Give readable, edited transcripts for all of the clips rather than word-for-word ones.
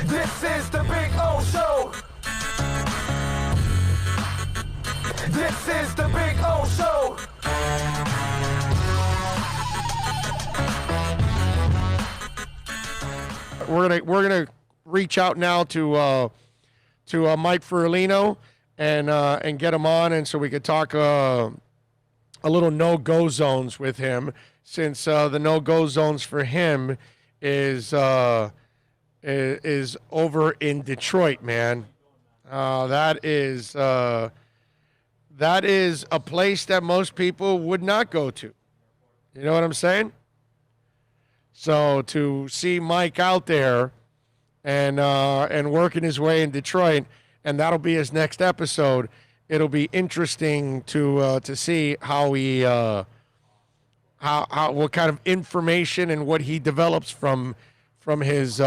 This is the Big O Show. This is the Big O Show. We're gonna reach out now to Mike Fiorellino and get him on, and so we could talk a little no-go zones with him, since the no-go zones for him is over in Detroit, man. That is a place that most people would not go to. You know what I'm saying? So to see Mike out there and working his way in Detroit, and that'll be his next episode. It'll be interesting to see how he what kind of information and what he develops from his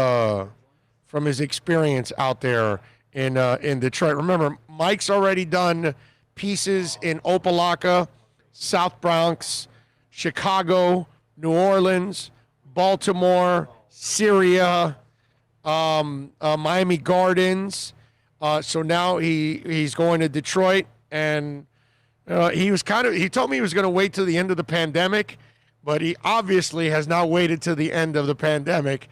experience out there in Detroit. Remember, Mike's already done pieces in Opa-locka, South Bronx, Chicago, New Orleans, Baltimore, Syria, Miami Gardens. So now he's going to Detroit, and he told me he was going to wait till the end of the pandemic, but he obviously has not waited till the end of the pandemic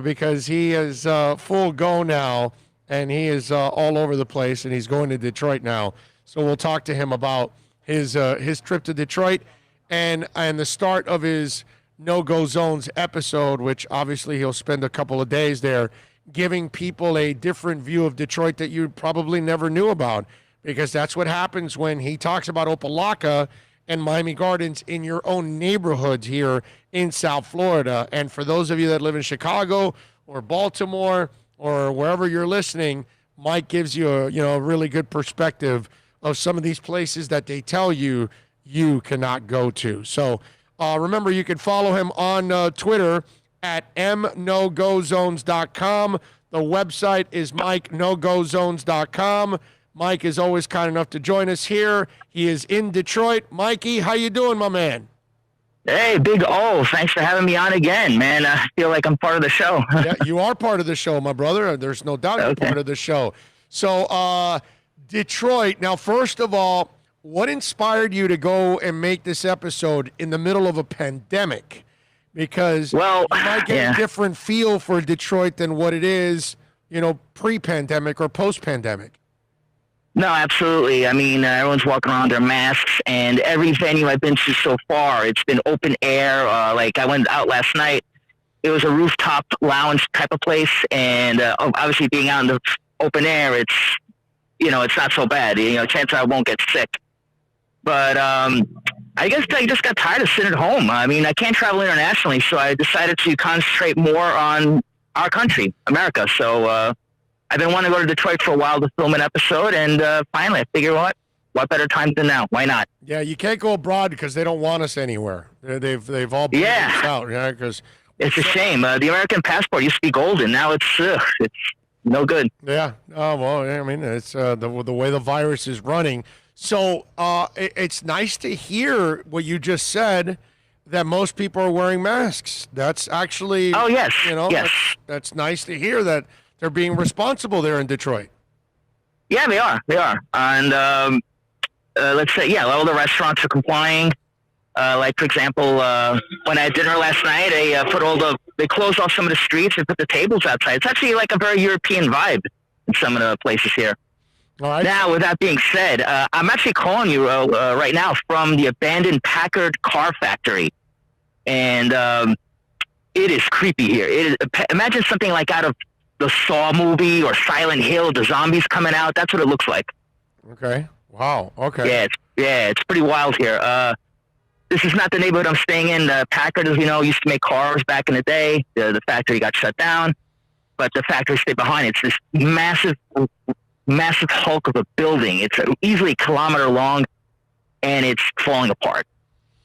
because he is full go now, and he is all over the place, and he's going to Detroit now. So we'll talk to him about his trip to Detroit and the start of his No-Go Zones episode, which obviously he'll spend a couple of days there giving people a different view of Detroit that you probably never knew about, because that's what happens when he talks about Opa-locka and Miami Gardens in your own neighborhoods here in South Florida. And for those of you that live in Chicago or Baltimore or wherever you're listening, Mike gives you a really good perspective of some of these places that they tell you you cannot go to. So remember, you can follow him on Twitter at mnogozones.com. The website is mikenogozones.com. Mike is always kind enough to join us here. He is in Detroit. Mikey, how you doing, my man? Hey, Big O, thanks for having me on again, man. I feel like I'm part of the show. Yeah, you are part of the show, my brother. There's no doubt you're part of the show. So, Detroit. Now, first of all, what inspired you to go and make this episode in the middle of a pandemic? Because you might get a different feel for Detroit than what it is, pre-pandemic or post-pandemic. No, absolutely. I mean, everyone's walking around their masks, and every venue I've been to so far, it's been open air. Like I went out last night. It was a rooftop lounge type of place, and obviously being out in the open air, it's not so bad. Chances are I won't get sick. But I guess I just got tired of sitting at home. I mean, I can't travel internationally, so I decided to concentrate more on our country, America. So I've been wanting to go to Detroit for a while to film an episode, and finally I figured, what better time than now? Why not? Yeah, you can't go abroad because they don't want us anywhere. They've all been out, because it's a shame. The American passport used to be golden. Now it's no good. Yeah. Oh well, I mean, it's the way the virus is running. So it's nice to hear what you just said, that most people are wearing masks. That's actually, yes. That's nice to hear that they're being responsible there in Detroit. Yeah, they are. And let's say, all the restaurants are complying. Like, for example, when I had dinner last night, they closed off some of the streets and put the tables outside. It's actually like a very European vibe in some of the places here. All right. Now, with that being said, I'm actually calling you right now from the abandoned Packard car factory. And it is creepy here. Imagine something like out of the Saw movie or Silent Hill, the zombies coming out. That's what it looks like. Okay. Wow. Okay. Yeah, it's pretty wild here. This is not the neighborhood I'm staying in. Packard, as you know, used to make cars back in the day. The factory got shut down, but the factory stayed behind. It's this massive hulk of a building. It's easily a kilometer long, and it's falling apart.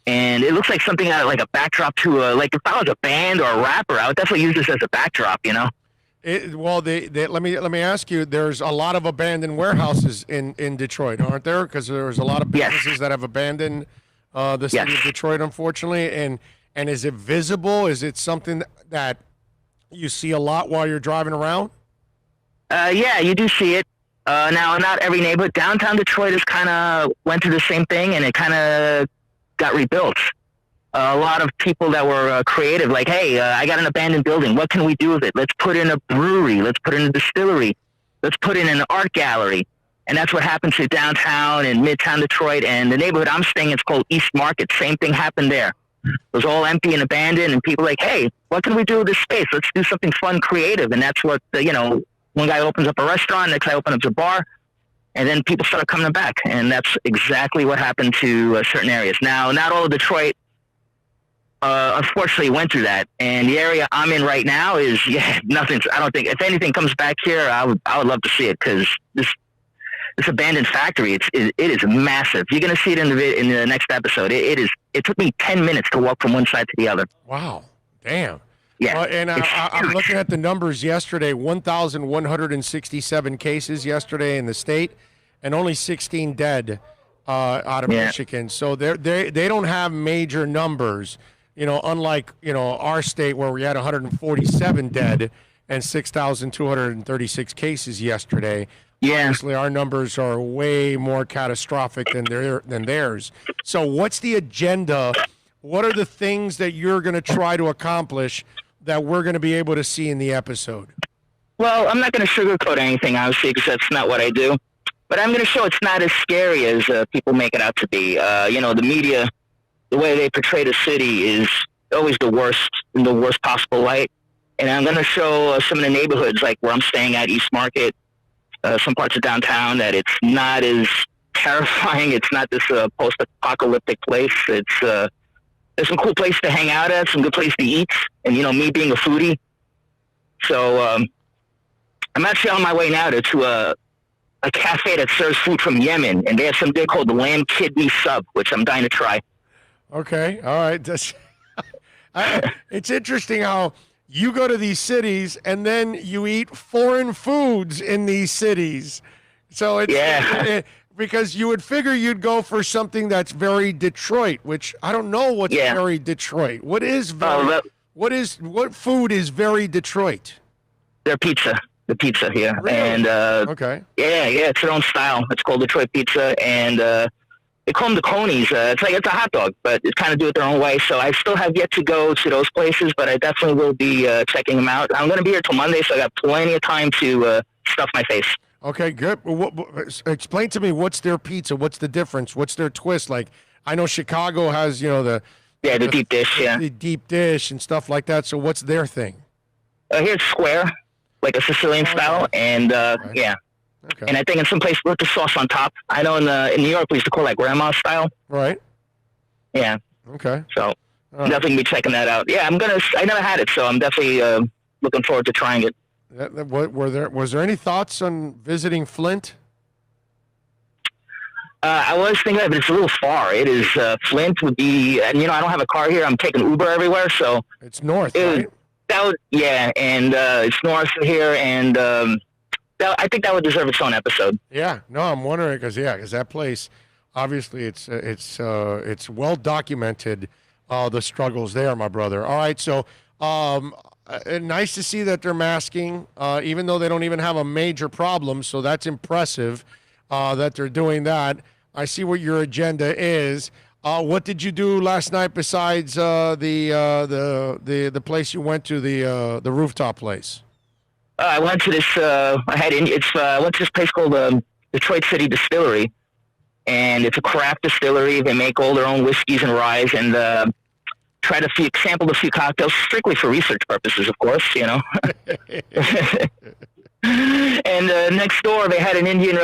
And it looks like something out of like a backdrop to like if I was a band or a rapper, I would definitely use this as a backdrop, Let me ask you. There's a lot of abandoned warehouses in Detroit, aren't there? Because there's a lot of businesses that have abandoned the city of Detroit, unfortunately. And is it visible? Is it something that you see a lot while you're driving around? Yeah, you do see it. Now, not every neighborhood. Downtown Detroit has kind of went through the same thing, and it kind of got rebuilt. A lot of people that were creative, like, hey, I got an abandoned building. What can we do with it? Let's put in a brewery. Let's put in a distillery. Let's put in an art gallery. And that's what happened to downtown and midtown Detroit. And the neighborhood I'm staying in is called East Market. Same thing happened there. It was all empty and abandoned, and people like, hey, what can we do with this space? Let's do something fun, creative. And that's what, one guy opens up a restaurant, next guy opens up a bar, and then people start coming back. And that's exactly what happened to certain areas. Now, not all of Detroit, unfortunately, went through that. And the area I'm in right now is, nothing. I don't think, if anything comes back here, I would love to see it, because this abandoned factory, it is massive. You're going to see it in the next episode. It took me 10 minutes to walk from one side to the other. Wow. Damn. Yeah. And I'm looking at the numbers yesterday, 1,167 cases yesterday in the state, and only 16 dead out of Michigan. So they don't have major numbers, unlike, our state where we had 147 dead and 6,236 cases yesterday. Yeah. Obviously, our numbers are way more catastrophic than theirs. So what's the agenda? What are the things that you're going to try to accomplish that we're going to be able to see in the episode? Well, I'm not going to sugarcoat anything, obviously, because that's not what I do. But I'm going to show it's not as scary as people make it out to be. The media, the way they portray the city is always the worst, in the worst possible light. And I'm going to show some of the neighborhoods, like where I'm staying at, East Market, some parts of downtown, that it's not as terrifying. It's not this post-apocalyptic place. It's there's some cool place to hang out at, some good place to eat, and me being a foodie. So I'm actually on my way now to a cafe that serves food from Yemen, and they have some dish called the lamb kidney sub, which I'm dying to try. Okay, all right. It's interesting how you go to these cities and then you eat foreign foods in these cities. So it's because you would figure you'd go for something that's very Detroit, which I don't know what's very Detroit. What food is very Detroit? Their pizza. The pizza here. Really? And okay. Yeah, it's their own style. It's called Detroit pizza, and they call them the conies. It's a hot dog, but it's kind of do it their own way. So I still have yet to go to those places, but I definitely will be checking them out. I'm going to be here till Monday, so I got plenty of time to stuff my face. Okay, good. Explain to me, what's their pizza? What's the difference? What's their twist? Like, I know Chicago has, the deep dish, the deep dish and stuff like that. So what's their thing? Here it's square, like a Sicilian style, and Okay. And I think in some place with the sauce on top. I know in New York we used to call it like grandma's style. Right. Yeah. Okay. So definitely be checking that out. Yeah, I never had it, so I'm definitely looking forward to trying it. Was there any thoughts on visiting Flint? I was thinking, but it's a little far. It is Flint would be, and I don't have a car here. I'm taking Uber everywhere, so it's north, right? And it's north of here, and I think that would deserve its own episode. Yeah, no, I'm wondering because that place, obviously, it's well documented, the struggles there, my brother. All right, so nice to see that they're masking, even though they don't even have a major problem. So that's impressive that they're doing that. I see what your agenda is. What did you do last night besides the place you went to, the rooftop place? I went to this. I went to this place called Detroit City Distillery, and it's a craft distillery. They make all their own whiskeys and ryes, and sampled a few cocktails strictly for research purposes, of course. And next door, they had an Indian.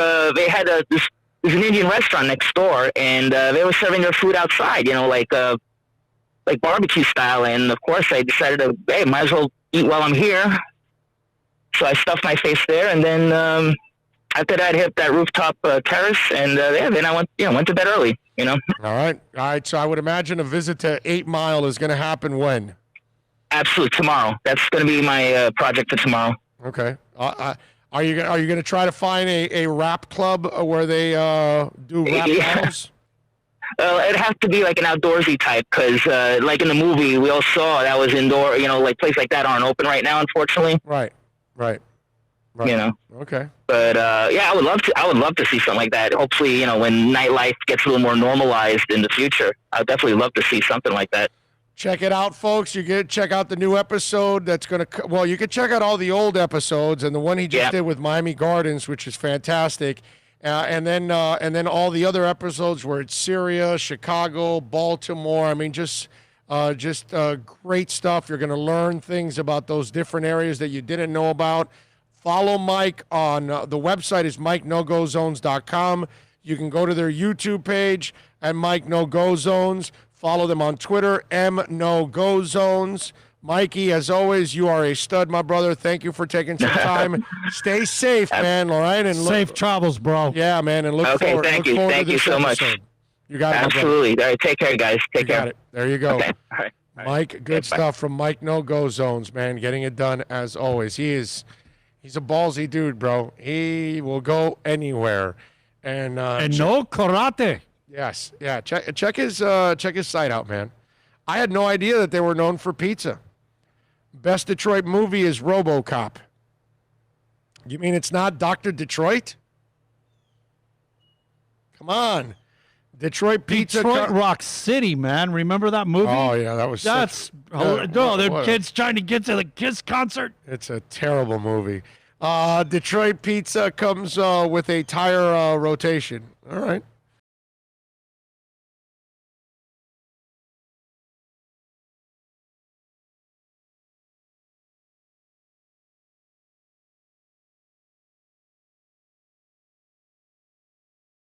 There's an Indian restaurant next door, and they were serving their food outside. Like barbecue style. And of course, I decided might as well eat while I'm here. So I stuffed my face there, and then after that, I hit that rooftop terrace, and then I went to bed early. All right. So I would imagine a visit to 8 Mile is going to happen when? Absolutely, tomorrow. That's going to be my project for tomorrow. Okay. Are you going to try to find a rap club where they do rap battles? It'd have to be like an outdoorsy type, because like in the movie we all saw that was indoor. Like places like that aren't open right now, unfortunately. Right. Right. You know. Okay. But yeah, I would love to see something like that. Hopefully, when nightlife gets a little more normalized in the future, I'd definitely love to see something like that. Check it out, folks. You get check out the new episode. That's gonna. Well, you can check out all the old episodes and the one he just did with Miami Gardens, which is fantastic. And then all the other episodes where it's Syria, Chicago, Baltimore. I mean, just great stuff. You're going to learn things about those different areas that you didn't know about. Follow Mike on the website is MikeNoGoZones.com. You can go to their YouTube page at Mike No Go Zones. Follow them on Twitter, MNoGoZones. Mikey, as always, you are a stud, my brother. Thank you for taking some time. Stay safe, man. All right, and safe travels, bro. Yeah, man, and look forward. Thank you. Thank you so much. You got it. Absolutely. All right, take care, guys. Take care. Got it. There you go. Okay. All right. Mike, good stuff from Mike No Go Zones, man. Getting it done as always. He's a ballsy dude, bro. He will go anywhere. And no karate. Yes, yeah. Check his site out, man. I had no idea that they were known for pizza. Best Detroit movie is RoboCop. You mean it's not Dr. Detroit? Come on. Detroit Pizza. Detroit Rock City, man. Remember that movie? Oh, yeah, that was the kids trying to get to the Kiss concert. It's a terrible movie. Detroit Pizza comes with a tire rotation. All right.